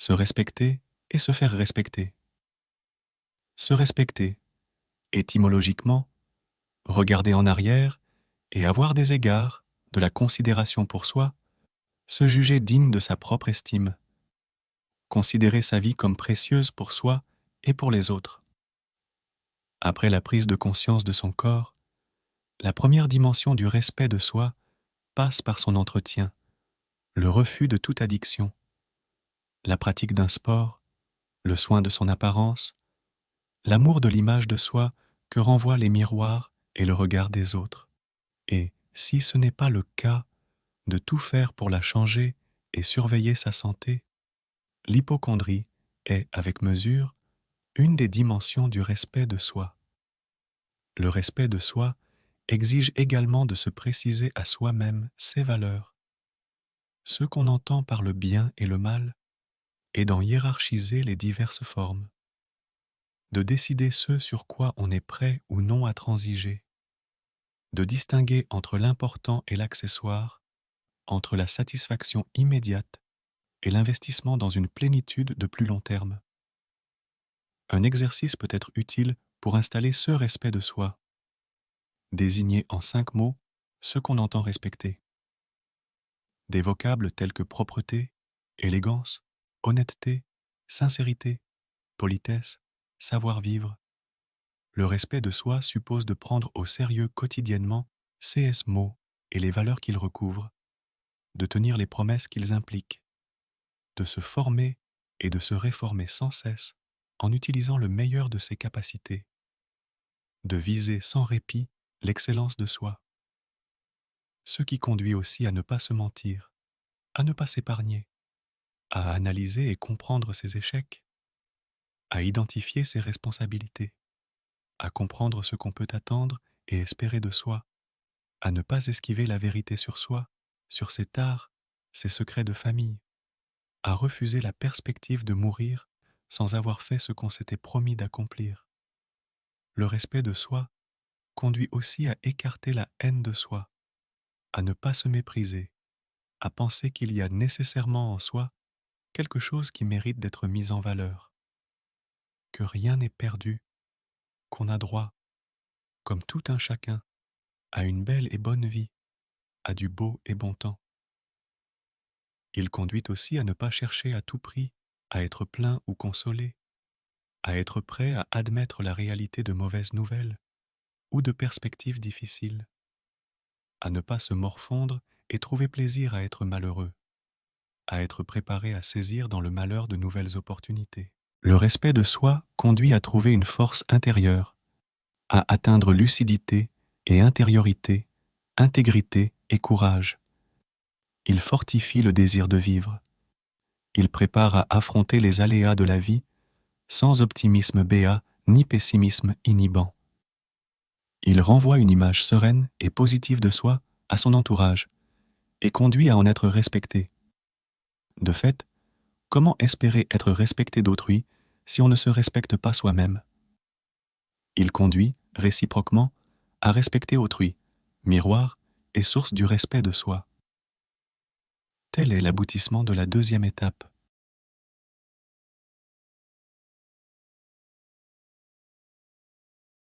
se respecter et se faire respecter. Se respecter, étymologiquement, regarder en arrière et avoir des égards, de la considération pour soi, se juger digne de sa propre estime, considérer sa vie comme précieuse pour soi et pour les autres. Après la prise de conscience de son corps, la première dimension du respect de soi passe par son entretien, le refus de toute addiction, la pratique d'un sport, le soin de son apparence, l'amour de l'image de soi que renvoient les miroirs et le regard des autres. Et, si ce n'est pas le cas, de tout faire pour la changer et surveiller sa santé, l'hypocondrie est, avec mesure, une des dimensions du respect de soi. Le respect de soi exige également de se préciser à soi-même ses valeurs, ce qu'on entend par le bien et le mal, et d'en hiérarchiser les diverses formes, de décider ce sur quoi on est prêt ou non à transiger, de distinguer entre l'important et l'accessoire, entre la satisfaction immédiate et l'investissement dans une plénitude de plus long terme. Un exercice peut être utile pour installer ce respect de soi, désigner en 5 mots ce qu'on entend respecter. Des vocables tels que propreté, élégance, honnêteté, sincérité, politesse, savoir-vivre. Le respect de soi suppose de prendre au sérieux quotidiennement ces mots et les valeurs qu'ils recouvrent, de tenir les promesses qu'ils impliquent, de se former et de se réformer sans cesse en utilisant le meilleur de ses capacités, de viser sans répit l'excellence de soi, ce qui conduit aussi à ne pas se mentir, à ne pas s'épargner, à analyser et comprendre ses échecs, à identifier ses responsabilités, à comprendre ce qu'on peut attendre et espérer de soi, à ne pas esquiver la vérité sur soi, sur ses tares, ses secrets de famille, à refuser la perspective de mourir sans avoir fait ce qu'on s'était promis d'accomplir. Le respect de soi conduit aussi à écarter la haine de soi, à ne pas se mépriser, à penser qu'il y a nécessairement en soi quelque chose qui mérite d'être mis en valeur, que rien n'est perdu, qu'on a droit, comme tout un chacun, à une belle et bonne vie, à du beau et bon temps. Il conduit aussi à ne pas chercher à tout prix à être plaint ou consolé, à être prêt à admettre la réalité de mauvaises nouvelles ou de perspectives difficiles, à ne pas se morfondre et trouver plaisir à être malheureux, à être préparé à saisir dans le malheur de nouvelles opportunités. Le respect de soi conduit à trouver une force intérieure, à atteindre lucidité et intériorité, intégrité et courage. Il fortifie le désir de vivre. Il prépare à affronter les aléas de la vie sans optimisme béat ni pessimisme inhibant. Il renvoie une image sereine et positive de soi à son entourage et conduit à en être respecté. De fait, comment espérer être respecté d'autrui si on ne se respecte pas soi-même? Il conduit, réciproquement, à respecter autrui, miroir et source du respect de soi. Tel est l'aboutissement de la deuxième étape,